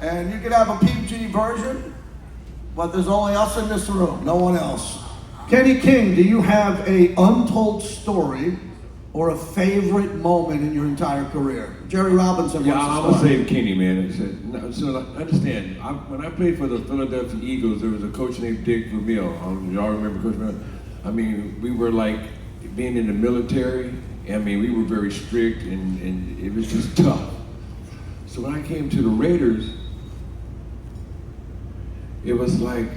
And you can have a PG version, but there's only us in this room, no one else. Kenny King, do you have a untold story or a favorite moment in your entire career? Jerry Robinson. Yeah, I'm gonna say Kenny, man. So understand, when I played for the Philadelphia Eagles, there was a coach named Dick Vermeil. Y'all remember Coach Vermeil? I mean, we were like being in the military. I mean, we were very strict, and it was just tough. So when I came to the Raiders, it was like,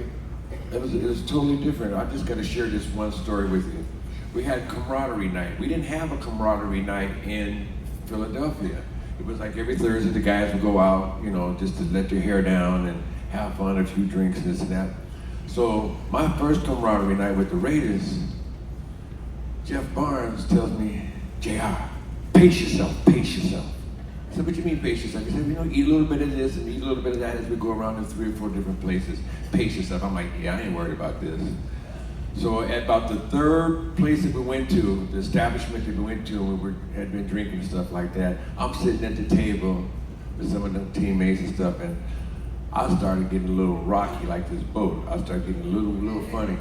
it was totally different. I just got to share this one story with you. We had camaraderie night. We didn't have a camaraderie night in Philadelphia. It was like every Thursday the guys would go out, you know, just to let their hair down and have fun, a few drinks and this and that. So my first camaraderie night with the Raiders, Jeff Barnes tells me, JR, pace yourself, pace yourself. I said, what do you mean pace yourself? He said, you know, eat a little bit of this and eat a little bit of that as we go around in 3 or 4 different places. Pace yourself. I'm like, yeah, I ain't worried about this. So at about the 3rd place that we went to, the establishment that we went to, we had been drinking and stuff like that, I'm sitting at the table with some of the teammates and stuff, and I started getting a little rocky like this boat. I started getting a little funny.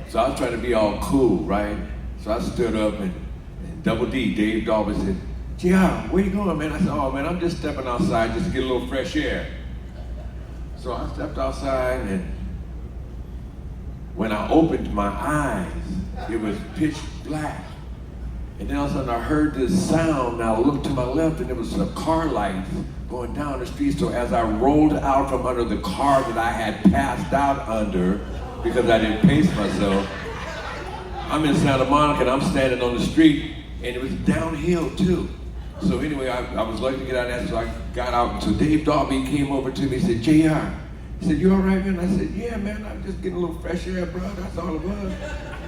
So I was trying to be all cool, right? So I stood up and Double D, Dave Dalby said, JR, where you going, man? I said, oh man, I'm just stepping outside just to get a little fresh air. So I stepped outside, and when I opened my eyes, it was pitch black. And then all of a sudden I heard this sound, and I looked to my left, and there was a car light going down the street. So as I rolled out from under the car that I had passed out under, because I didn't pace myself, I'm in Santa Monica, and I'm standing on the street, and it was downhill too. So anyway, I was lucky to get out of that, so I got out. And so Dave Dalby came over to me and said, JR, he said, you all right, man? I said, yeah, man, I'm just getting a little fresh air, bro. That's all it was.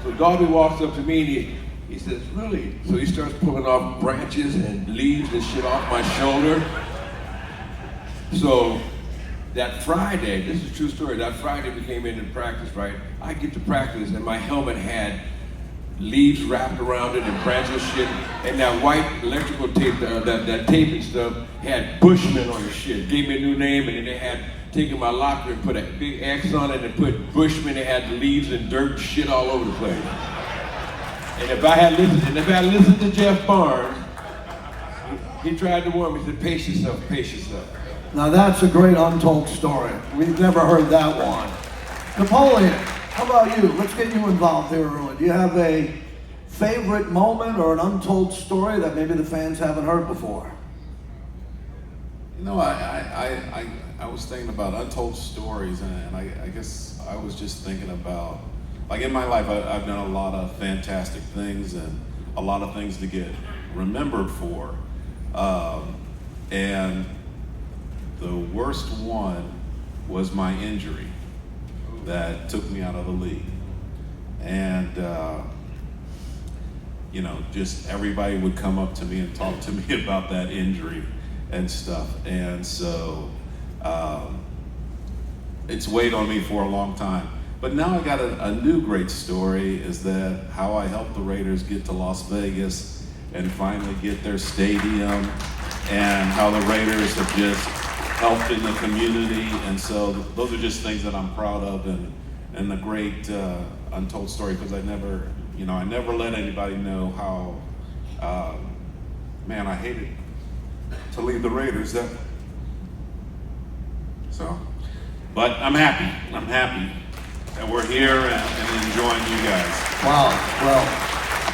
So Dalby walks up to me and he says, really? So he starts pulling off branches and leaves and shit off my shoulder. So that Friday, this is a true story, that Friday we came into practice, right? I get to practice and my helmet had leaves wrapped around it and branches shit, and that white electrical tape, that tape and stuff had Bushman on the shit. Gave me a new name, and then they had taken my locker and put a big X on it and put Bushman. It had leaves and dirt and shit all over the place. And if I had listened to Jeff Barnes, he tried to warn me. He said, pace yourself, pace yourself. Now that's a great untold story. We've never heard that one. Napoleon, how about you? Let's get you involved here early. Do you have a favorite moment or an untold story that maybe the fans haven't heard before? You know, I was thinking about untold stories, and I guess I was just thinking about, like in my life, I've done a lot of fantastic things and a lot of things to get remembered for. And the worst one was my injury that took me out of the league. And, you know, just everybody would come up to me and talk to me about that injury and stuff. And so it's weighed on me for a long time. But now I got a new great story, is that how I helped the Raiders get to Las Vegas and finally get their stadium, and how the Raiders have just helped in the community. And so those are just things that I'm proud of, and a great untold story, because I never let anybody know how, man, I hated to leave the Raiders. But I'm happy that we're here and enjoying you guys. Wow, well,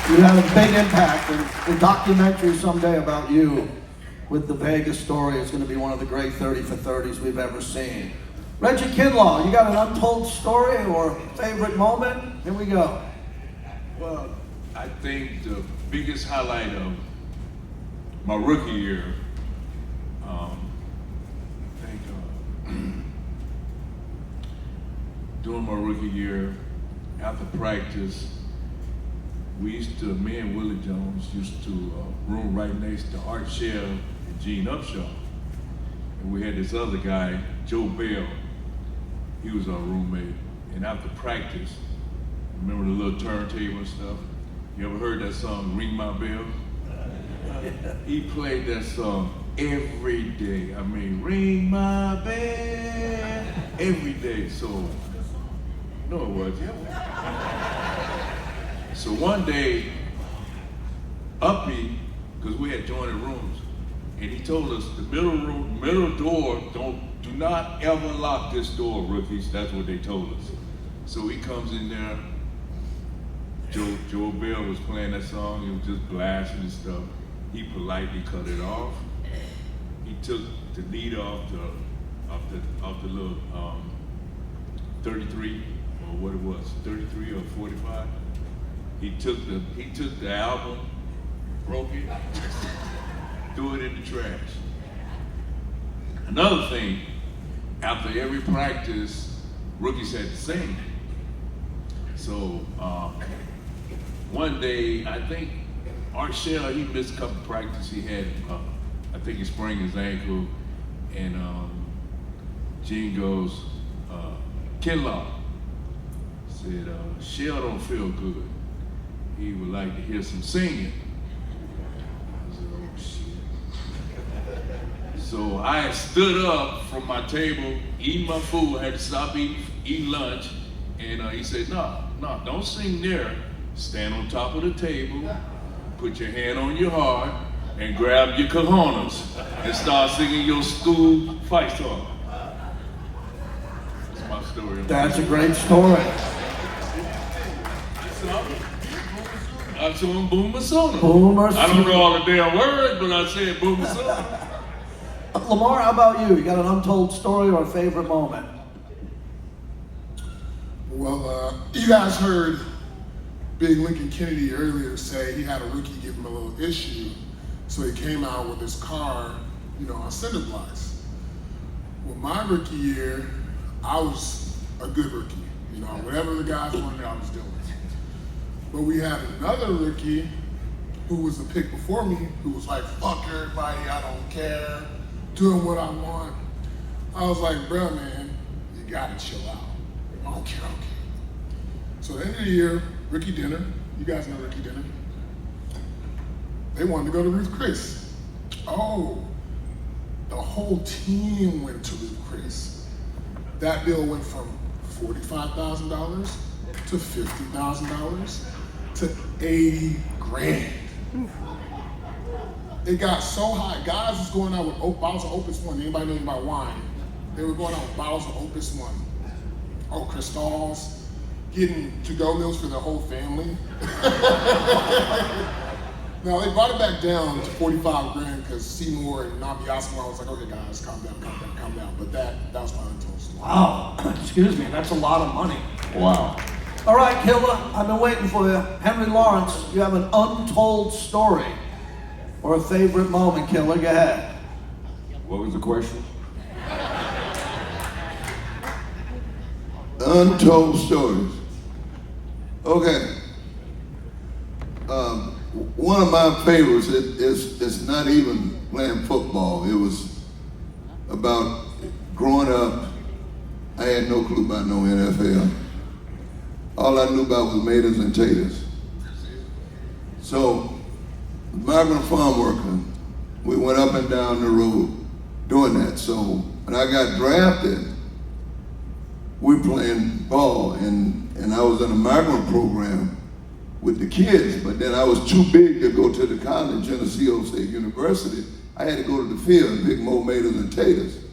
you had a big impact, and the documentary someday about you with the Vegas story is going to be one of the great 30 for 30s we've ever seen. Reggie Kinlaw, you got an untold story or favorite moment? Here we go. Well, I think the biggest highlight of my rookie year, during my rookie year, after practice, me and Willie Jones used to room right next to Art Shell and Gene Upshaw. And we had this other guy, Joe Bell. He was our roommate. And after practice, remember the little turntable and stuff? You ever heard that song, Ring My Bell? He played that song every day. I mean, ring my bell. every day. So, no, it wasn't. So one day, Uppy, because we had jointed rooms, and he told us the middle door, do not ever lock this door, rookies. That's what they told us. So he comes in there. Joe Bell was playing that song. He was just blasting and stuff. He politely cut it off. He took the lead off the little 33 or what it was, 33 or 45. He took the album, broke it, threw it in the trash. Another thing, after every practice, rookies had to sing. So one day, I think Art Shell, he missed a couple practices. He had, I think he sprained his ankle, and Gene goes, Kinlaw said, Shell don't feel good. He would like to hear some singing. I said, oh shit. So I stood up from my table, eating my food, I had to stop eating lunch, and he said, no, don't sing there. Stand on top of the table, put your hand on your heart, and grab your cojones, and start singing your school fight song. That's my story. That's a great story. I saw him Boomer Sooner. Boomer I don't know all the damn words, but I said Boomer Sooner. Lamarr, how about you? You got an untold story or a favorite moment? Well, you guys heard Big Lincoln Kennedy earlier say he had a rookie give him a little issue, so he came out with his car, on cinder blocks. Well, my rookie year, I was a good rookie. Whatever the guys wanted, I was doing. But we had another rookie who was the pick before me, who was like, fuck everybody, I don't care, doing what I want. I was like, bro, man, you gotta chill out. I don't care. So at the end of the year, Ricky Dinner, you guys know Ricky Dinner, they wanted to go to Ruth Chris. Oh, the whole team went to Ruth Chris. That bill went from $45,000 to $50,000 to 80 grand. It got so high. Guys was going out with bottles of Opus One. Anybody know about wine? They were going out with bottles of Opus One. Oh, Crystals. Getting to-go meals for their whole family. Now they brought it back down to 45 grand because Seymour and Nabiasma was like, okay guys, calm down. But that was my untold story. Wow, excuse me, that's a lot of money. Wow. All right, Killer, I've been waiting for you. Henry Lawrence, you have an untold story or a favorite moment, Killer, go ahead. What was the question? Untold stories. Okay. One of my favorites is not even playing football. It was about growing up. I had no clue about no NFL. All I knew about was maters and taters. So, migrant farm worker, we went up and down the road doing that. So, when I got drafted, we playing ball, and I was in a migrant program with the kids, but then I was too big to go to the college, Geneseo State University. I had to go to the field and pick more maters and taters.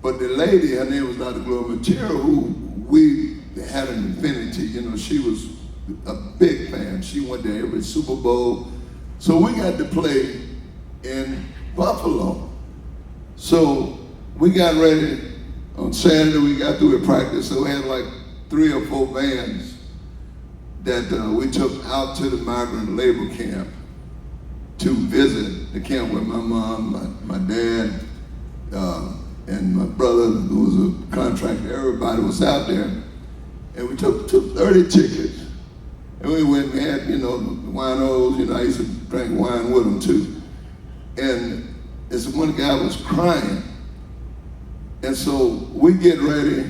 But the lady, her name was Dr. Gloria Material, who we had an affinity, she was a big fan. She went to every Super Bowl. So we got to play in Buffalo. So we got ready. On Saturday, we got through with practice, so we had like 3 or 4 vans that we took out to the migrant labor camp to visit the camp with my mom, my dad, and my brother, who was a contractor. Everybody was out there. And we took 30 tickets. And we went and had, the winos, I used to drink wine with them too. And this one guy was crying. And so we get ready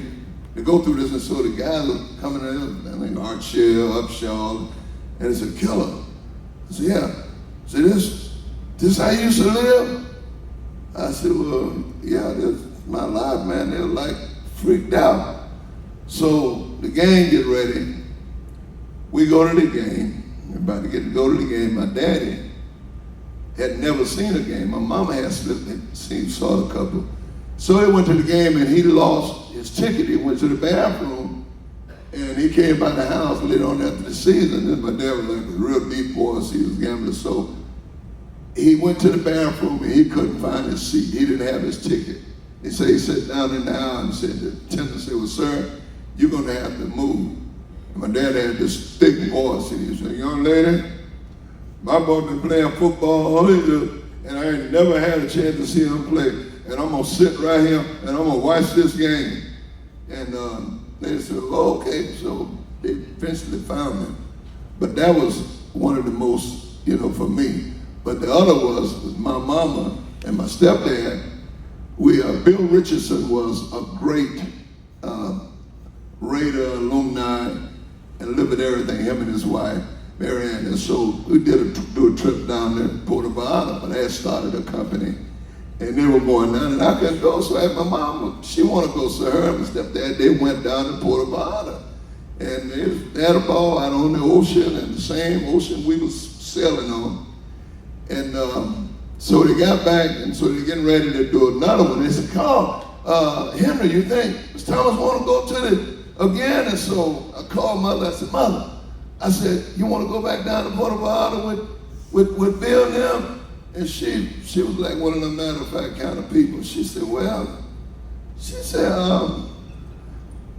to go through this, and so the guys are coming in, I think Art Shell, Upshaw, and it's a Killer. I said, yeah. I said, this how you used to live? I said, well, yeah, this is my life, man. There were like freaked out. So the gang get ready. We go to the game. We're about to get to go to the game. My daddy had never seen a game. My mama had saw a couple. So they went to the game and he lost his ticket. He went to the bathroom and he came by the house later on after the season. And my dad was like a real deep voice. He was gambling. So he went to the bathroom and he couldn't find his seat. He didn't have his ticket. He said he sat down in the aisle and said, the attendant said, well, sir, you're gonna have to move. And my dad had this thick voice and he said, young lady, my boy been playing football all his life, and I ain't never had a chance to see him play. And I'm gonna sit right here and I'm gonna watch this game. And they said, oh, okay. So they eventually found him. But that was one of the most, for me. But the other was my mama and my stepdad. Bill Richardson was a great Raider alumni and lived with everything, him and his wife, Mary Ann. And so we do a trip down there to Puerto Vallarta, but I had started a company. And they were going down, and I couldn't go, so I had my mom, she wanted to go, so her and my stepdad, they went down to Puerto Vallarta. And they had a ball out on the ocean, and the same ocean we was sailing on. And so they got back, and so they're getting ready to do another one. They said, Carl, Henry, you think Mr. Thomas want to go to the again? And so I called Mother. I said, Mother, I said, you want to go back down to Puerto Vallarta with Bill and them? And she was like one of the matter of fact kind of people. She said, I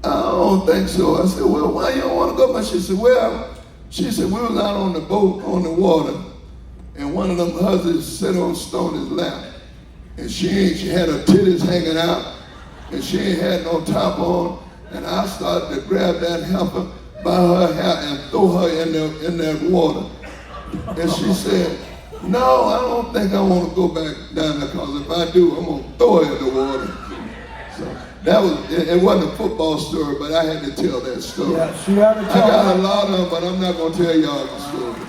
don't think so. I said, well, why you don't want to go? But she said, we was out on the boat on the water, and one of them husbands sat on Stoney's lap, and she had her titties hanging out, and she ain't had no top on, and I started to grab that heifer by her hair and throw her in that water. And she said, no, I don't think I want to go back down there, because if I do, I'm going to throw her in the water. So it wasn't a football story, but I had to tell that story. Yes, you had to tell I got that. a lot of them, but I'm not going to tell y'all the story.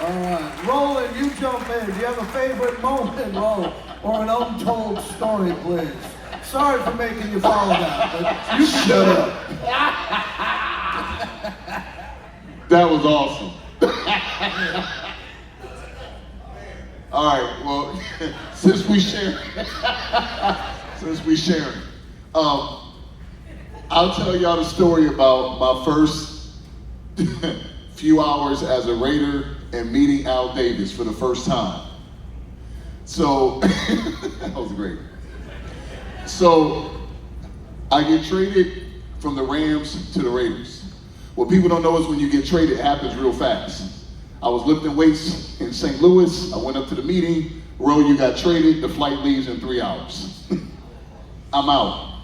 All right, Roland, you jump in. Do you have a favorite moment, Roland, or an untold story, please? Sorry for making you follow that, but you Shut up. That was awesome. All right, well, since we sharing, I'll tell y'all the story about my first few hours as a Raider and meeting Al Davis for the first time. So, that was great. So, I get traded from the Rams to the Raiders. What people don't know is when you get traded, it happens real fast. I was lifting weights in St. Louis. I went up to the meeting. Ro, you got traded. The flight leaves in 3 hours. I'm out.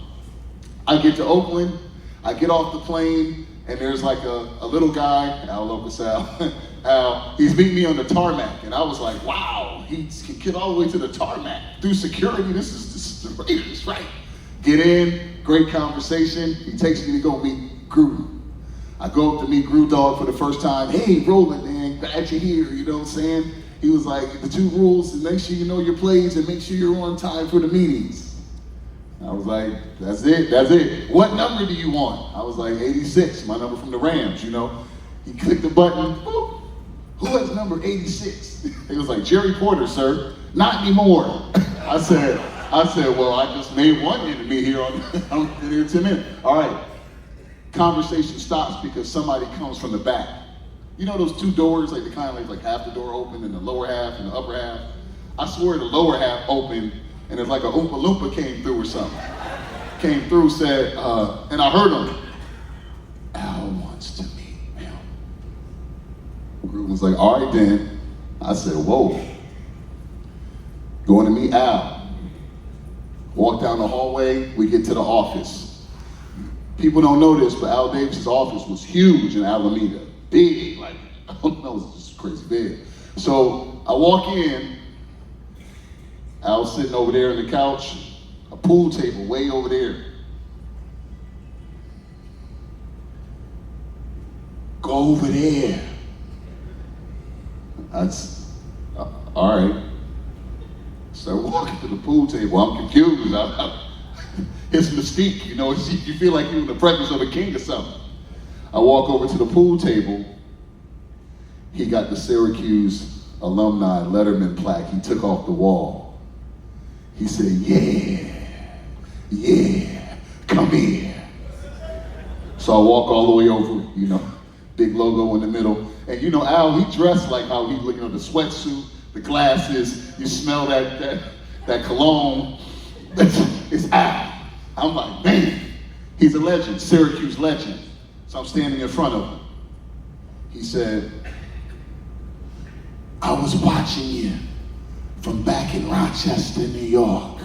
I get to Oakland. I get off the plane, and there's like a little guy, Al Locus Al, he's meeting me on the tarmac. And I was like, wow, he can get all the way to the tarmac through security. This is the Raiders, right? Get in, great conversation. He takes me to go meet Gruden. I go up to meet Groot Dog for the first time. Hey, Roland, man, glad you're here, you know what I'm saying? He was like, the 2 rules is make sure you know your plays and make sure you're on time for the meetings. I was like, that's it. What number do you want? I was like, 86, my number from the Rams, He clicked the button, boop. Who has number 86? He was like, Jerry Porter, sir. Not anymore. I said, well, I just made one enemy here I'm here 10 minutes. All right. Conversation stops because somebody comes from the back. You know those 2 doors, like the kind of like half the door open and the lower half and the upper half? I swear the lower half opened and it's like a Oompa Loompa came through or something. Came through, said, and I heard him, Al wants to meet him. Groot was like, all right then. I said, whoa. Going to meet Al. Walk down the hallway, we get to the office. People don't know this, but Al Davis's office was huge in Alameda. Big, like, I don't know, it's just crazy big. So I walk in, Al's sitting over there on the couch, a pool table way over there. Go over there. That's, all right. So I walk to the pool table, I'm confused. his mystique, you know, you feel like you're in the presence of a king or something. I walk over to the pool table. He got the Syracuse Alumni Letterman plaque he took off the wall. He said, yeah, come here. So I walk all the way over, you know, big logo in the middle. And you know, Al, he dressed like how he, you know, the sweatsuit, the glasses, you smell that cologne. It's Al. I'm like, man, he's a legend, Syracuse legend. So I'm standing in front of him. He said, I was watching you from back in Rochester, New York.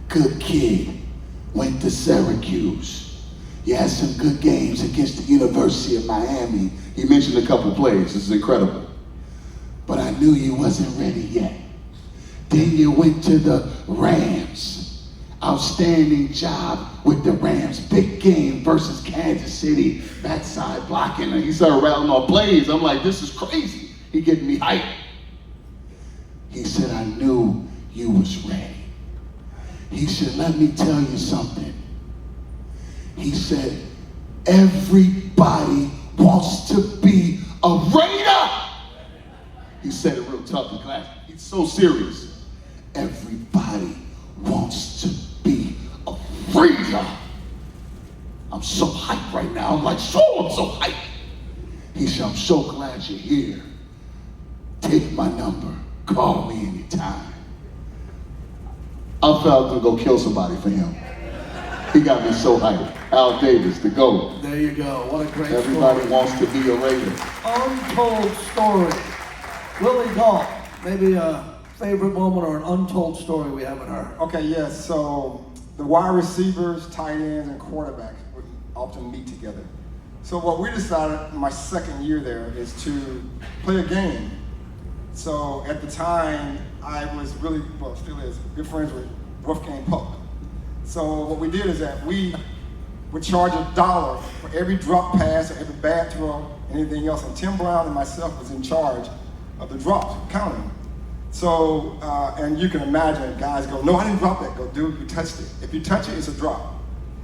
Good kid, went to Syracuse. You had some good games against the University of Miami. He mentioned a couple plays, this is incredible. But I knew you wasn't ready yet. Then you went to the Rams. Outstanding job with the Rams. Big game versus Kansas City. Backside blocking. And he started rattling off plays. I'm like, this is crazy. He getting me hyped. He said, I knew you was ready. He said, let me tell you something. He said, everybody wants to be a Raider. He said it real tough in class. He's so serious. Everybody wants to be a Raider. I'm so hyped right now. I'm like, I'm so hyped. He said, I'm so glad you're here. Take my number. Call me anytime. I felt to go kill somebody for him. He got me so hyped. Al Davis, the GOAT. There you go. What a great Everybody story. wants to be a Raider. Untold story. Willie Gault, maybe a favorite moment or an untold story we haven't heard. Okay, yes. So the wide receivers, tight ends, and quarterbacks would often meet together. So what we decided my second year there is to play a game. So at the time, I was really, well, still is, good friends with Wolfgang Puck. So what we did is that we would charge $1 for every drop pass or every bad throw, anything else. And Tim Brown and myself was in charge of the drops, counting. So, and you can imagine guys go, no, I didn't drop that. Go, dude, you touched it. If you touch it, it's a drop.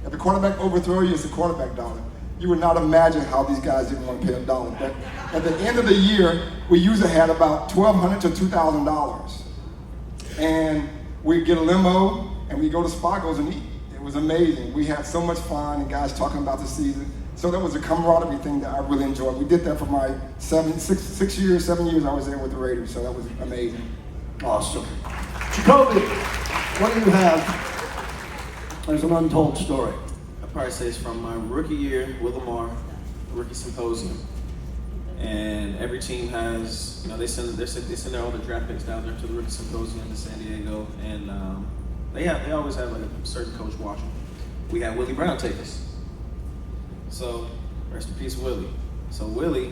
If the quarterback overthrow you, it's a quarterback dollar. You would not imagine how these guys didn't want to pay $1. But at the end of the year, we usually had about $1,200 to $2,000. And we'd get a limo and we'd go to Spago's and eat. It was amazing. We had so much fun and guys talking about the season. So that was a camaraderie thing that I really enjoyed. We did that for my 7 years I was there with the Raiders. So that was amazing. Awesome. Jacoby, what do you have? There's an untold story. I'd probably say it's from my rookie year with Lamarr, rookie symposium. And every team has, you know, they send their all the draft picks down there to the rookie symposium in San Diego, and they always have like a certain coach watching. We had Willie Brown take us. So rest in peace, Willie. So Willie,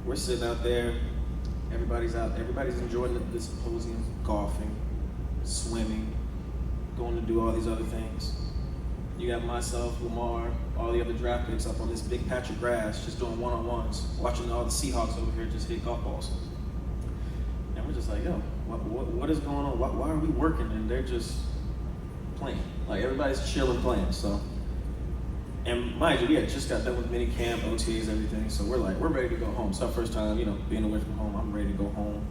we're sitting out there, everybody's enjoying the symposium, golfing, swimming, going to do all these other things. You got myself, Lamarr, all the other draft picks up on this big patch of grass, just doing one-on-ones, watching all the Seahawks over here just hit golf balls. And we're just like, yo, what is going on? Why are we working and they're just playing? Like everybody's chilling, playing. So, and mind you, we had just got done with mini camp, OTs, everything. So we're ready to go home. It's our first time, you know, being away from home. I'm ready to go home.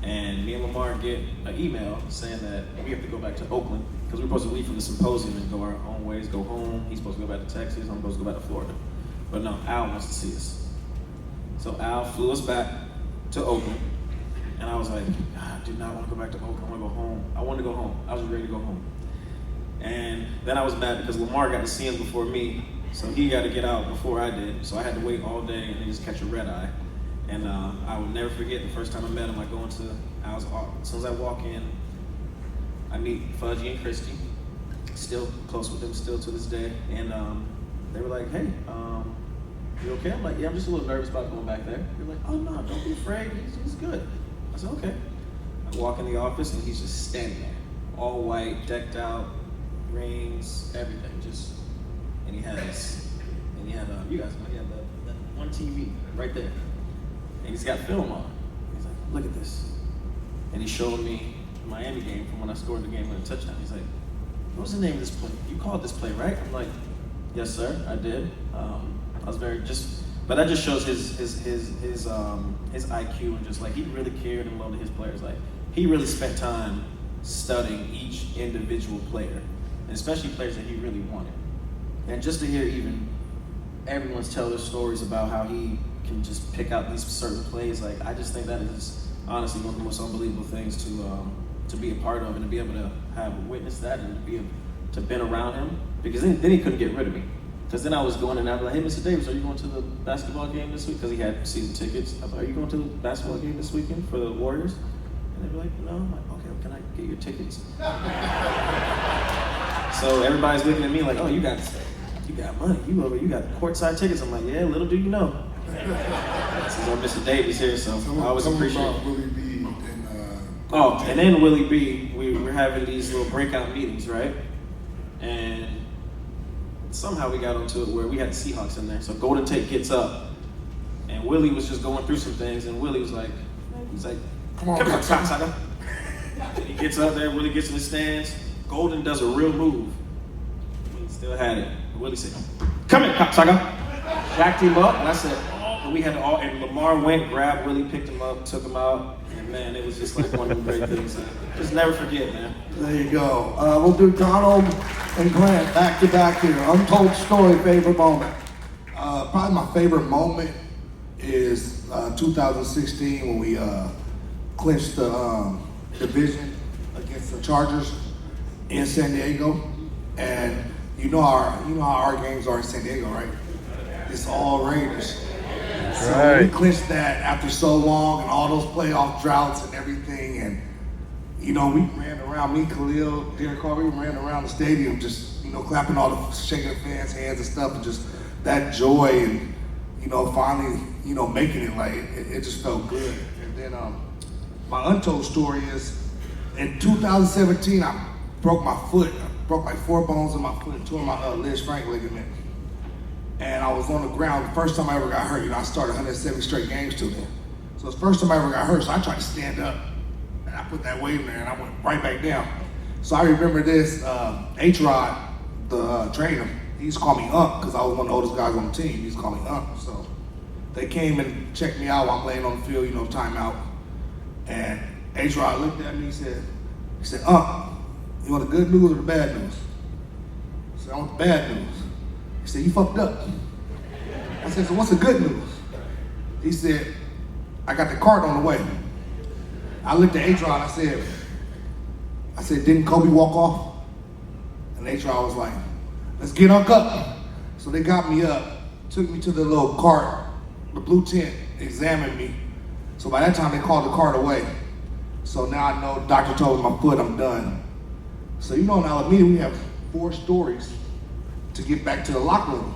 And me and Lamarr get an email saying that we have to go back to Oakland because we're supposed to leave from the symposium and go our own ways, go home. He's supposed to go back to Texas. I'm supposed to go back to Florida. But no, Al wants to see us. So Al flew us back to Oakland. And I was like, I do not want to go back to Oakland. I want to go home. I wanted to go home. I was ready to go home. And then I was mad because Lamarr got to see him before me. So he got to get out before I did. So I had to wait all day and then just catch a red eye. And I will never forget the first time I met him. I go into Al's office. As soon as I walk in, I meet Fudgy and Christy. Still close with them still to this day. And they were like, hey, you okay? I'm like, yeah, I'm just a little nervous about going back there. They're like, oh no, don't be afraid. He's good. I said, okay. I walk in the office and he's just standing there, all white, decked out, rings, everything. And he had you guys know, he had the one TV right there. And he's got film on. He's like, look at this. And he showed me the Miami game from when I scored the game with a touchdown. He's like, what was the name of this play? You called this play, right? I'm like, yes, sir, I did. I was but that just shows his IQ and just like he really cared and loved his players. Like he really spent time studying each individual player, and especially players that he really wanted. And just to hear even everyone's tell their stories about how he can just pick out these certain plays, like I just think that is honestly one of the most unbelievable things to be a part of and to be able to have witnessed that and to be able to been around him, because then he couldn't get rid of me. Because then I was going and I'd be like, hey, Mr. Davis, are you going to the basketball game this week? Because he had season tickets. I was like, are you going to the basketball game this weekend for the Warriors? And they'd be like, no. I'm like, okay, well, can I get your tickets? So everybody's looking at me like, oh, you got money. You got courtside tickets. I'm like, yeah, little do you know. This is our Mr. Davis here, so I always appreciate it. Willie B. And then Willie B, we were having these little breakout meetings, right? And somehow we got onto it where we had the Seahawks in there. So Golden Tate gets up, and Willie was just going through some things, and Willie was like, come on, cocksucker. And he gets up there, Willie gets in the stands. Golden does a real move. Willie still had it. Willie said, come here, cocksucker. Jacked him up, and I said, and we had all, and Lamarr went, grabbed Willie, picked him up, took him out, and man, it was just like one of the great things. Just never forget, man. There you go. We'll do Donald and Grant back to back here. Untold story, favorite moment. Probably my favorite moment is 2016 when we clinched the division against the Chargers in San Diego, and you know how our games are in San Diego, right? It's all Raiders. So we clinched that after so long and all those playoff droughts and everything, and we ran around, me, Khalil, Derek Carr, we ran around the stadium just, clapping all the, shaking the fans' hands and stuff, and just that joy and, finally, making it, like, it just felt good. And then my untold story is, in 2017, I broke my foot. I broke like 4 bones in my foot, 2 of my Liz Frank ligament. And I was on the ground, the first time I ever got hurt. I started 170 straight games till then. So it's the first time I ever got hurt, so I tried to stand up. And I put that weight in there, and I went right back down. So I remember this, H-Rod, the trainer, he used to call me Unc, because I was one of the oldest guys on the team. He used to call me Unc. So they came and checked me out while I'm laying on the field, timeout. And H-Rod looked at me, he said, Unc, you want the good news or the bad news? I said, I want the bad news. He said, you fucked up. I said, so what's the good news? He said, I got the cart on the way. I looked at H-Rod, I said, didn't Kobe walk off? And H-Rod was like, let's get Unc up. So they got me up, took me to the little cart, the blue tent, examined me. So by that time, they called the cart away. So now I know the doctor told me my foot, I'm done. So in Alameda, we have 4 stories to get back to the locker room.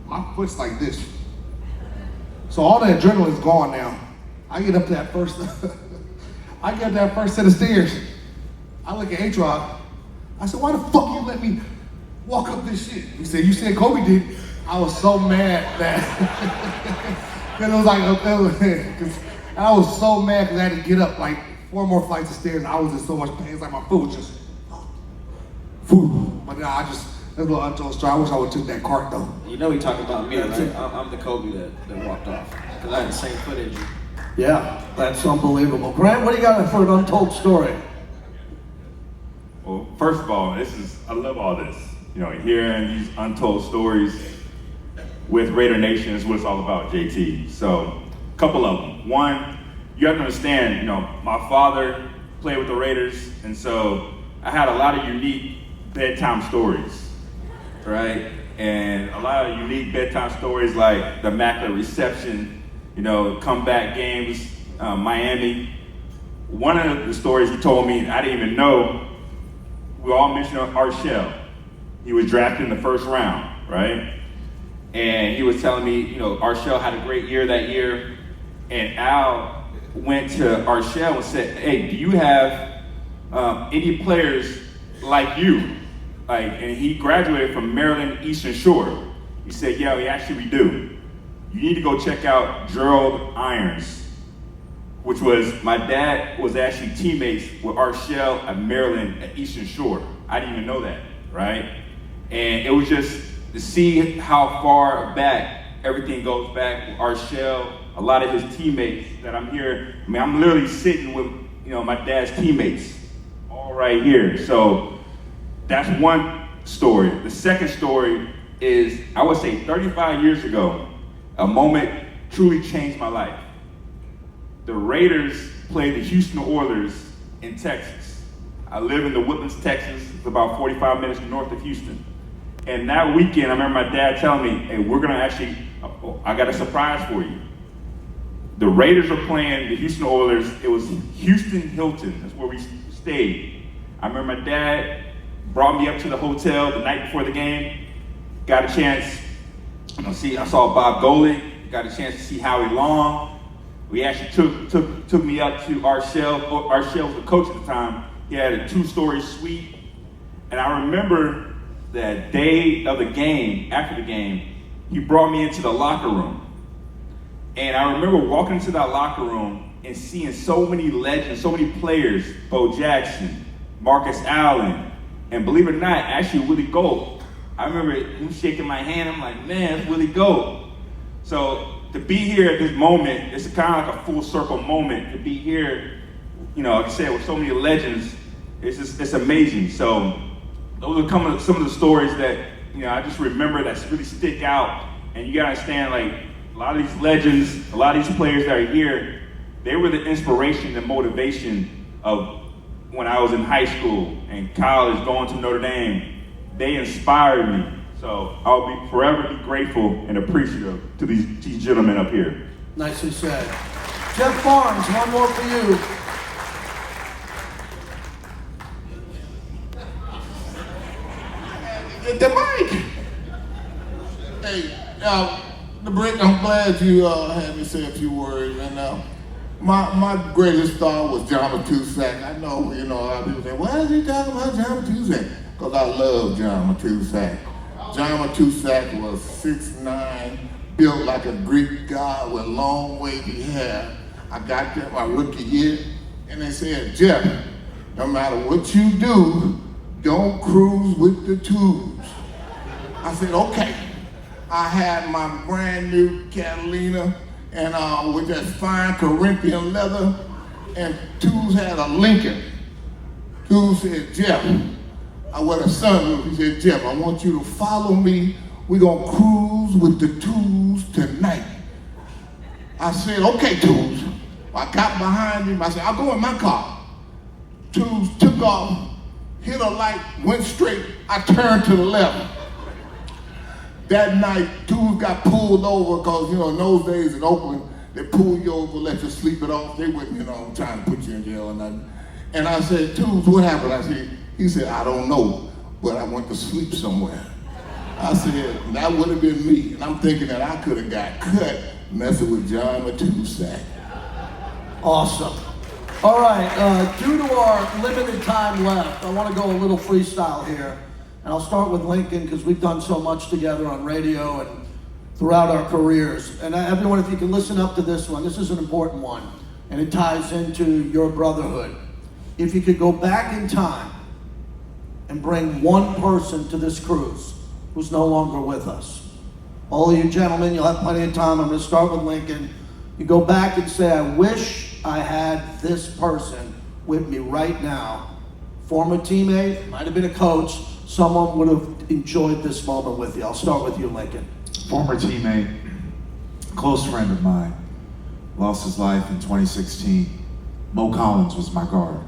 My foot's like this. So all the adrenaline's gone now. I get up to that first, set of stairs. I look at H-Rod. I said, why the fuck you let me walk up this shit? He said, you said Kobe did. I was so mad that, because it was like, I was so mad because I had to get up like 4 more flights of stairs, and I was in so much pain. It's like my foot was just, but now that's a little untold story. I wish I would have took that cart though. You know he talking about me, right? I'm the Kobe that walked off, because I had the same foot injury. Yeah, that's unbelievable. Grant, what do you got for an untold story? Well, first of all, I love all this. Hearing these untold stories with Raider Nation is what it's all about, JT. So, a couple of them. One, you have to understand, my father played with the Raiders, and so I had a lot of unique bedtime stories, right? And a lot of unique bedtime stories like the Immaculate Reception, comeback games, Miami. One of the stories he told me, I didn't even know, we all mentioned Arshell. He was drafted in the first round, right? And he was telling me, Arshell had a great year that year, and Al went to Arshell and said, hey, do you have any players like you? And he graduated from Maryland Eastern Shore. He said, yeah, we do. You need to go check out Gerald Irons, which was, my dad was actually teammates with Arshell at Maryland at Eastern Shore. I didn't even know that, right? And it was just to see how far back everything goes back. Arshell, a lot of his teammates that I'm here. I mean, I'm literally sitting with, my dad's teammates, all right here. So that's one story. The second story is, I would say 35 years ago, a moment truly changed my life. The Raiders played the Houston Oilers in Texas. I live in the Woodlands, Texas. It's about 45 minutes north of Houston. And that weekend, I remember my dad telling me, hey, we're gonna actually, I got a surprise for you. The Raiders were playing the Houston Oilers. It was Houston Hilton. That's where we stayed. I remember my dad brought me up to the hotel the night before the game. Got a chance, I saw Bob Golick. Got a chance to see Howie Long. We actually took me up to Arshell. Arshell was the coach at the time. He had a 2-story suite. And I remember that day of the game, after the game, he brought me into the locker room. And I remember walking into that locker room and seeing so many legends, so many players, Bo Jackson, Marcus Allen, and believe it or not, actually Willie Gault. I remember him shaking my hand. I'm like, man, it's Willie Gault. So to be here at this moment, it's kind of like a full circle moment. To be here, like I said, with so many legends, it's amazing. So those are some of the stories that, I just remember that really stick out. And you gotta understand, like, a lot of these legends, a lot of these players that are here, they were the inspiration and motivation of when I was in high school and college, going to Notre Dame. They inspired me. So I'll forever be grateful and appreciative to these gentlemen up here. Nicely said. Jeff Barnes, one more for you. The mic. Hey, Britt, I'm glad you had me say a few words. And my greatest star was John Matusak. I know, a lot of people say, why is he talking about John Matusak? Because I love John Matusak. John Matusak was 6'9", built like a Greek god with long wavy hair. I got there my rookie year, and they said, Jeff, no matter what you do, don't cruise with the tubes. I said, okay. I had my brand new Catalina, and with that fine Corinthian leather, and Tubes had a Lincoln. Tubes said, Jeff, I wear a sunroof. He said, Jeff, I want you to follow me. We're gonna cruise with the Tubes tonight. I said, okay, Tubes. I got behind him. I said, I'll go in my car. Tubes took off, hit a light, went straight. I turned to the left. That night, Tubes got pulled over because, in those days in Oakland, they pull you over, let you sleep it off. They wouldn't, trying to put you in jail or nothing. And I said, Tubes, what happened? He said, I don't know, but I went to sleep somewhere. I said, that would have been me. And I'm thinking that I could have got cut messing with John Matusak. Awesome. All right, due to our limited time left, I want to go a little freestyle here. And I'll start with Lincoln because we've done so much together on radio and throughout our careers. And everyone, if you can listen up to this one, this is an important one. And it ties into your brotherhood. If you could go back in time and bring one person to this cruise who's no longer with us. All of you gentlemen, you'll have plenty of time. I'm going to start with Lincoln. You go back and say, I wish I had this person with me right now. Former teammate, might have been a coach. Someone would have enjoyed this moment with you. I'll start with you, Lincoln. Former teammate, close friend of mine, lost his life in 2016. Mo Collins was my guard.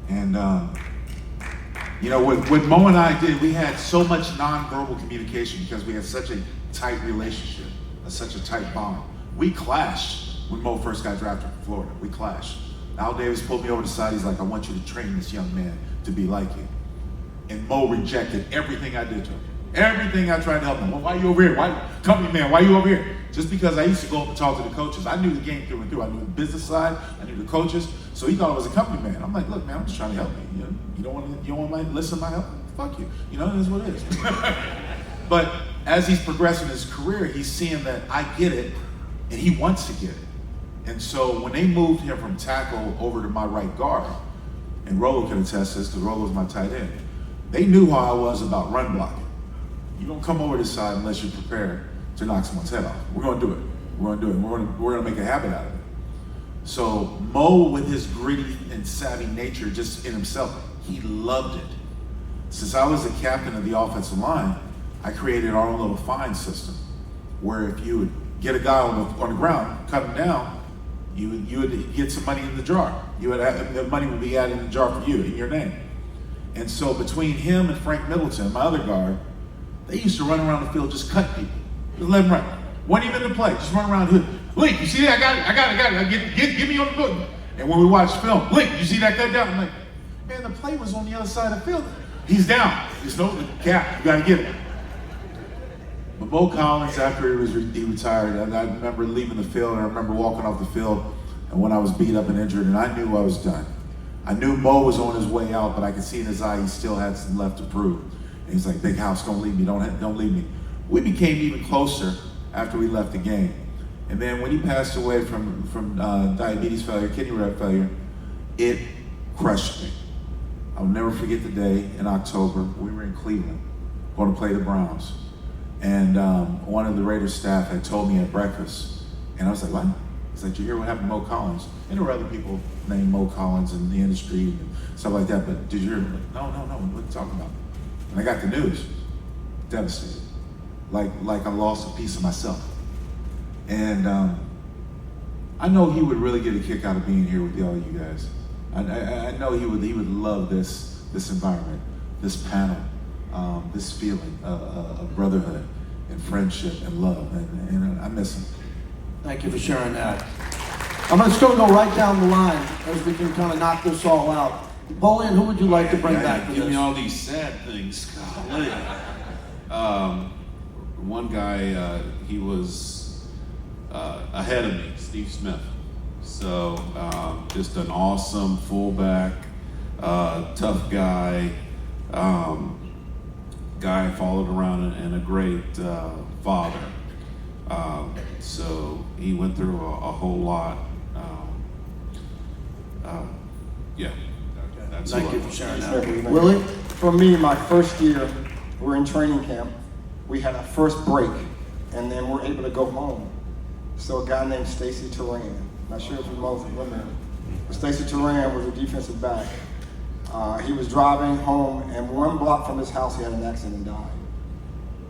And, what Mo and I did, we had so much nonverbal communication because we had such a tight relationship, such a tight bond. We clashed when Mo first got drafted from Florida. We clashed. Al Davis pulled me over to the side. He's like, I want you to train this young man to be like you. And Mo rejected everything I did to him. Everything I tried to help him. Well, why you over here? Company man, why you over here? Just because I used to go up and talk to the coaches. I knew the game through and through. I knew the business side. I knew the coaches. So he thought I was a company man. I'm like, look, man, I'm just trying to help you. You don't want to listen to my help? Fuck you. It is what it is. But as he's progressing his career, he's seeing that I get it, and he wants to get it. And so when they moved him from tackle over to my right guard, and Rolo can attest this because Rolo was my tight end, They knew how I was about run blocking. You don't come over this side unless you're prepared to knock someone's head off. We're gonna do it. We're gonna do it. We're gonna make a habit out of it. So Mo, with his gritty and savvy nature just in himself, he loved it. Since I was the captain of the offensive line, I created our own little fine system where if you would get a guy on the ground, cut him down, you would get some money in the jar. The money would be added in the jar for you, in your name. And so between him and Frank Middleton, my other guard, they used to run around the field just cut people. Just let them run. Wasn't even in the play, just run around here. Link, you see that? I got it. Get me on the book. And when we watch film, Link, you see that cut down? I'm like, man, the play was on the other side of the field. He's down. There's no cap. You got to get it. But Mo Collins, after he retired, I remember leaving the field, and I remember walking off the field, and when I was beat up and injured, and I knew I was done. I knew Mo was on his way out, but I could see in his eye he still had some left to prove. And he's like, Big House, don't leave me, don't leave me. We became even closer after we left the game. And then when he passed away from diabetes failure, kidney failure, it crushed me. I'll never forget the day in October. We were in Cleveland, going to play the Browns. And one of the Raiders staff had told me at breakfast, and I was like, what? He's like, did you hear what happened to Mo Collins? And there were other people named Mo Collins in the industry and stuff like that, but did you hear? Like, no, what are you talking about? And I got the news, devastated. Like I lost a piece of myself. And I know he would really get a kick out of being here with all you guys. I know he would love this environment, this panel, this feeling of brotherhood and friendship and love, and I miss him. Thank you for sharing that. I'm just going to go right down the line as we can kind of knock this all out. Napoleon, who would you like to bring back to Give this? me all these sad things. Golly. One guy, he was ahead of me, Steve Smith. So just an awesome fullback, tough guy, guy followed around and a great father. So he went through a whole lot. Yeah. That's Thank all you I for want. sharing that. Sure. Willie? For me, my first year, we're in training camp. We had our first break, and then we're able to go home. So a guy named Stacy Turan, not sure if you know him, but Stacy Turan was a defensive back. He was driving home, and one block from his house, he had an accident and died.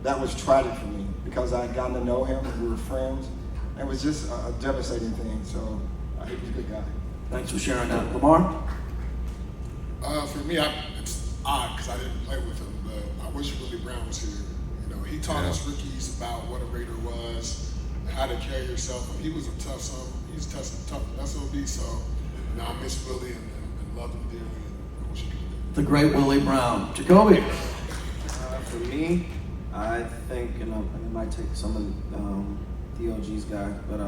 That was tragic for me because I had gotten to know him, and we were friends. It was just a devastating thing. So he was a good guy. Thanks for sharing that. Lamarr? For me, it's odd because I didn't play with him, but I wish Willie Brown was here. You know, he taught us rookies about what a Raider was, and how to carry yourself. He was a tough son. He was tough SOB. So, you know, I miss Willie and love him dearly. And I wish he could do The great Willie Brown. Jacoby? For me, I think, and it might take some of DLG's guy, but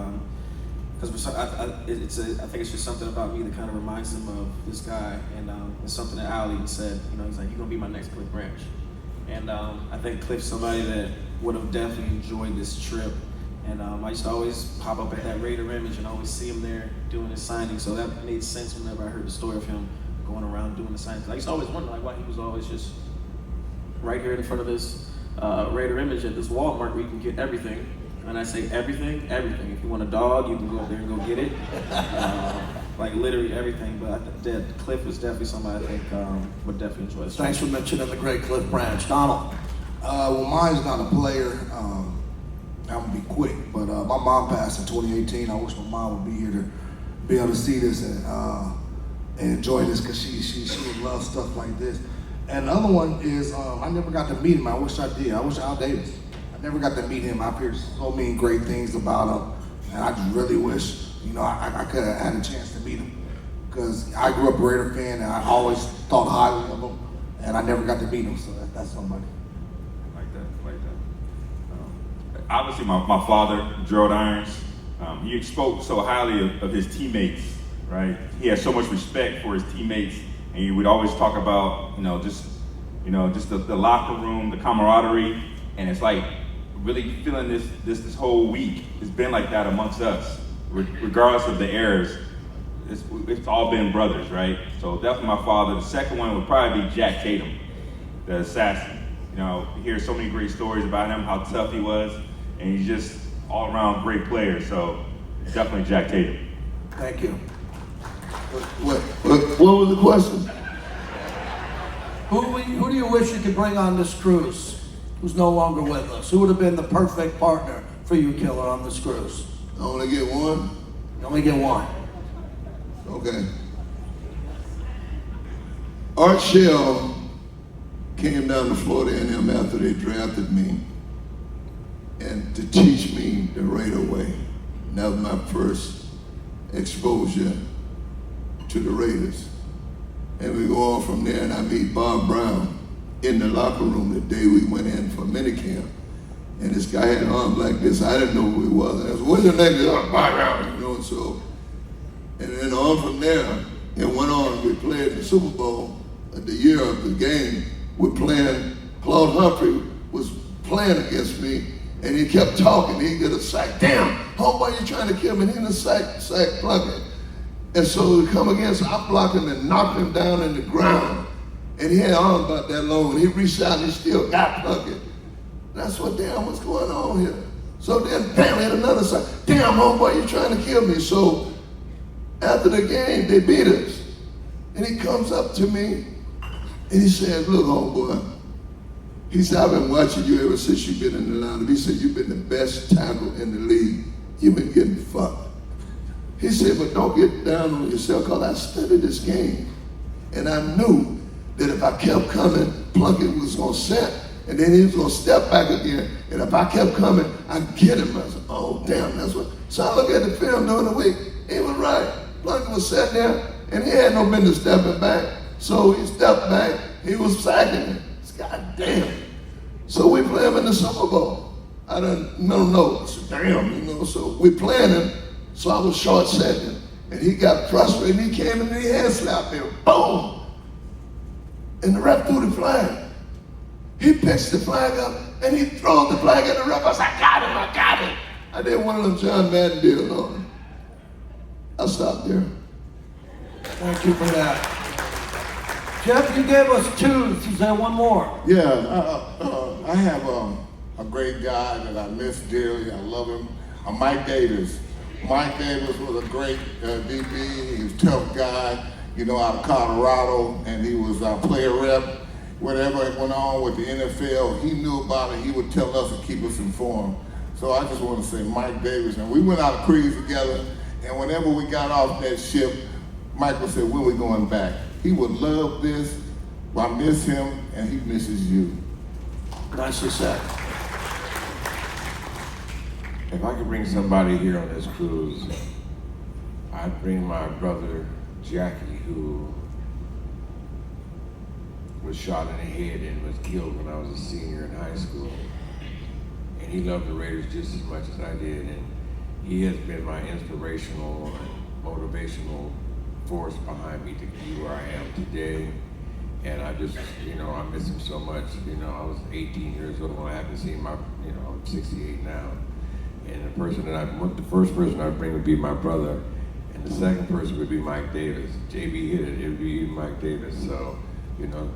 because I think it's just something about me that kind of reminds him of this guy, and it's something that Ali said. You know, he's like, "You're gonna be my next Cliff Branch," and I think Cliff's somebody that would have definitely enjoyed this trip. And I used to always pop up at that Raider image and always see him there doing his signing. So that made sense whenever I heard the story of him going around doing the signings. I used to always wonder why he was always just right here in front of this Raider image at this Walmart where you can get everything. And I say everything. If you want a dog, you can go up there and go get it. Like literally everything. But Cliff was definitely somebody I think would definitely enjoy this. Thanks for mentioning the great Cliff Branch. Donald? Well, mine's not a player. I'm gonna be quick, but my mom passed in 2018. I wish my mom would be here to be able to see this and enjoy this because she would love stuff like this. And the other one is I never got to meet him. I wish I did. I wish Al Davis. I never got to meet him. I've heard so many great things about him, and I just really wish, you know, I could have had a chance to meet him because I grew up a Raider fan and I always thought highly of him, and I never got to meet him. So that's somebody. Like that. Obviously, my father, Gerald Irons, he spoke so highly of his teammates, right? He had so much respect for his teammates, and he would always talk about, just the locker room, the camaraderie, and it's like really feeling this whole week. It's been like that amongst us, regardless of the errors. It's all been brothers, right? So definitely my father. The second one would probably be Jack Tatum. the assassin. You know, you hear so many great stories about him, how tough he was, and he's just all around great player. So definitely Jack Tatum. Thank you. What was the question? Who do you wish you could bring on this cruise who's no longer with us? Who would have been the perfect partner for you, Killer, on this cruise? I only get one? You only get one. Okay. Art Shell came down to Florida A&M after they drafted me and to teach me the Raider way. And that was my first exposure to the Raiders. And we go on from there, and I meet Bob Brown in the locker room the day we went in for minicamp. And this guy had arms like this. I didn't know who he was. And I said, what's your name? Bob Brown, you know, and so. And then on from there, it went on. We played the Super Bowl the year of the game. We're playing, Claude Humphrey was playing against me, and he kept talking. He did a sack. Damn, homeboy, you trying to kill me? And he in the sack blocking. And so we come against, I blocked him and knocked him down in the ground. And he had arms about that long, and he reached out and he still got plugging. That's what, damn, what's going on here? So then, bam, he had another sack. Damn, homeboy, you trying to kill me? So after the game, they beat us. And he comes up to me and he says, look, homeboy, he said, I've been watching you ever since you've been in the lineup. He said, you've been the best tackle in the league. You've been getting fucked. He said, but don't get down on yourself, because I studied this game. And I knew that if I kept coming, Plunkett was going to set, and then he was going to step back again. And if I kept coming, I'd get him. I said, oh, damn, that's what. So I look at the film during the week. He was right. Plunkett was sitting there, and he had no business stepping back. So he stepped back. He was sacking him. God damn. So we play him in the Super Bowl. I don't know. I said, damn, you know. So we playing him. So I was short second, and he got frustrated, and he came and he hand slapped him. Boom! And the ref threw the flag. He picks the flag up, and he throws the flag at the ref. I said, I got him. I did one of them John Madden deals on him. I stopped there. Thank you for that. Jeff, you gave us two. Is there one more? Yeah, I have a great guy that I miss dearly. I love him. Mike Davis. Mike Davis was a great DB. He was a tough guy, you know, out of Colorado, and he was a player rep. Whatever went on with the NFL, he knew about it. He would tell us and keep us informed. So I just want to say Mike Davis, and we went out of cruise together, and whenever we got off that ship, Mike would say, when we going back? He would love this. I miss him, and he misses you. Nicely said. If I could bring somebody here on this cruise, I'd bring my brother Jackie, who was shot in the head and was killed when I was a senior in high school. And he loved the Raiders just as much as I did. And he has been my inspirational and motivational force behind me to be where I am today. And I just, you know, I miss him so much. You know, I was 18 years old when I haven't seen my, you know, I'm 68 now. And the first person I'd bring would be my brother, and the second person would be Mike Davis. JB hit it, it would be Mike Davis. So, you know.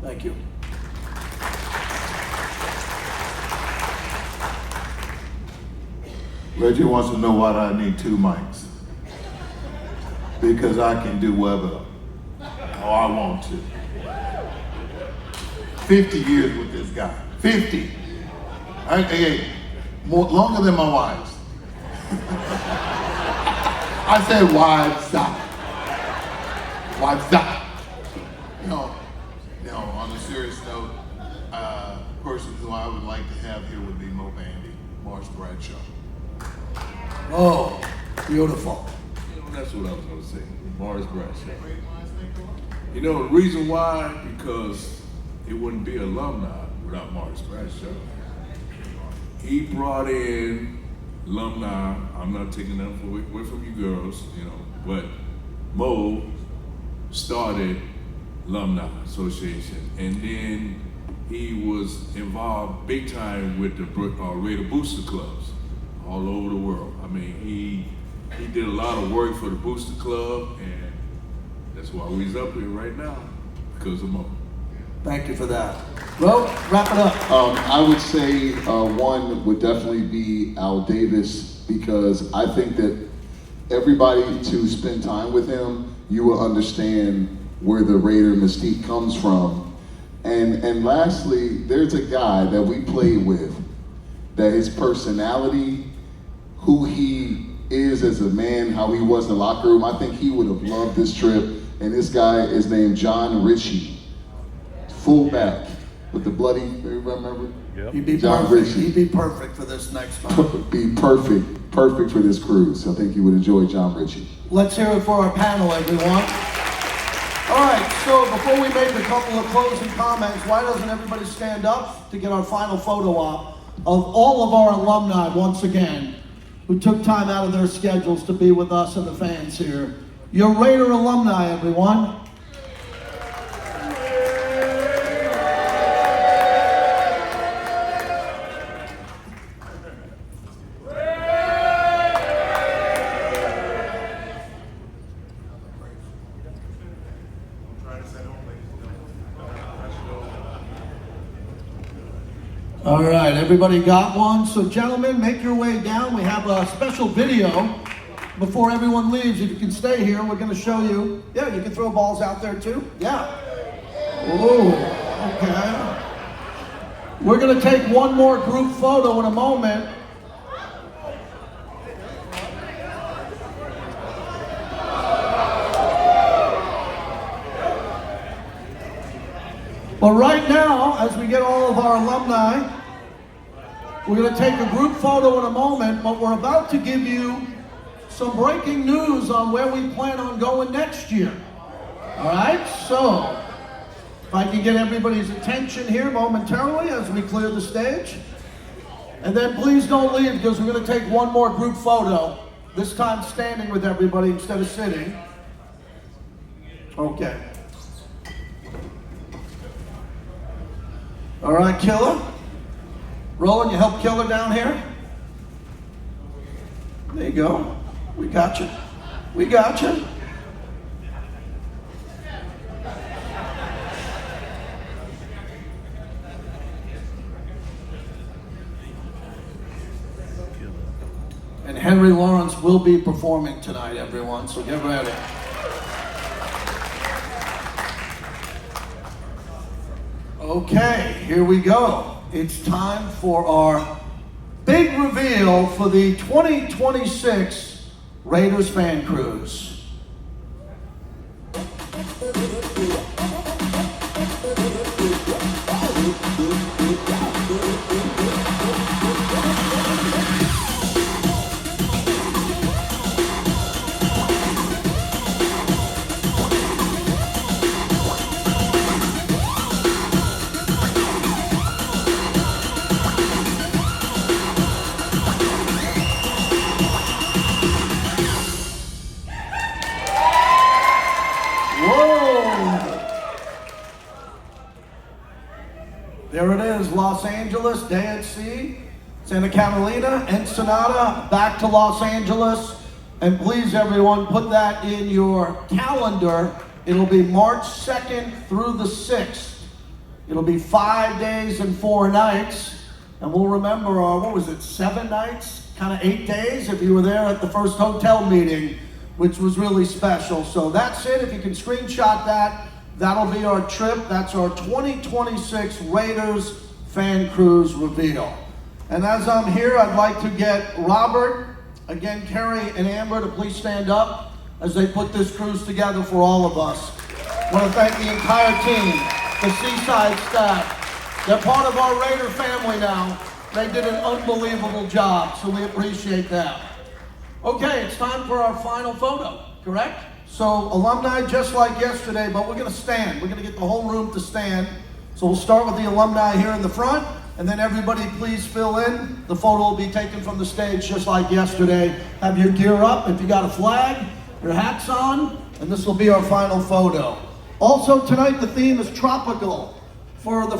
Thank you. Reggie wants to know why I need two mics. Because I can do whatever I want to. 50 years with this guy. 50. Longer than my wives. I said wives, stop. Wives, stop. No, on a serious note, person who I would like to have here would be Mo Bandy, Morris Bradshaw. Oh, beautiful. That's what I was going to say. Morris Bradshaw. You know, the reason why? Because it wouldn't be Alumni without Morris Bradshaw. He brought in Alumni. I'm not taking them away from you girls, you know, but Mo started Alumni Association, and then he was involved big time with the Raider Booster Clubs all over the world. I mean, he did a lot of work for the Booster Club, and that's why we're up here right now. because of Mo. Thank you for that. Ro, wrap it up. I would say one would definitely be Al Davis, because I think that everybody to spend time with him, you will understand where the Raider mystique comes from. And lastly, there's a guy that we played with, that his personality, who he is as a man, how he was in the locker room, I think he would have loved this trip. And this guy is named John Ritchie, fullback with the bloody, remember? Yep. He'd be John perfect. Ritchie. He'd be perfect for this next time. Be perfect for this cruise. I think you would enjoy John Ritchie. Let's hear it for our panel, everyone. All right, so before we make a couple of closing comments, why doesn't everybody stand up to get our final photo op of all of our alumni once again, who took time out of their schedules to be with us and the fans here. Your Raider alumni, everyone. All right, everybody got one? So gentlemen, make your way down. We have a special video before everyone leaves. If you can stay here, we're gonna show you. Yeah, you can throw balls out there too. Yeah. Ooh, okay. We're gonna take one more group photo in a moment. But right now, as we get all of our alumni, we're going to take a group photo in a moment, but we're about to give you some breaking news on where we plan on going next year. All right, so if I can get everybody's attention here momentarily as we clear the stage. And then please don't leave, because we're going to take one more group photo, this time standing with everybody instead of sitting. Okay. All right, Killer. Roland, you help Killer down here? There you go. We got you. We got you. And Henry Lawrence will be performing tonight, everyone, so get ready. Okay, here we go. It's time for our big reveal for the 2026 Raiders Fan Cruise. There it is, Los Angeles, day at sea, Santa Catalina, Ensenada, back to Los Angeles. And please, everyone, put that in your calendar. It'll be March 2nd through the 6th. It'll be 5 days and 4 nights. And we'll remember our, 7 nights? Kind of 8 days if you were there at the first hotel meeting, which was really special. So that's it. If you can screenshot that, that'll be our trip. That's our 2026 Raiders Fan Cruise reveal. And as I'm here, I'd like to get Robert, again, Kerry, and Amber to please stand up as they put this cruise together for all of us. I want to thank the entire team, the Seaside staff. They're part of our Raider family now. They did an unbelievable job, so we appreciate that. Okay, it's time for our final photo, correct? So alumni, just like yesterday, but we're gonna stand. We're gonna get the whole room to stand. So we'll start with the alumni here in the front, and then everybody please fill in. The photo will be taken from the stage just like yesterday. Have your gear up, if you got a flag, your hats on, and this will be our final photo. Also tonight, the theme is tropical for the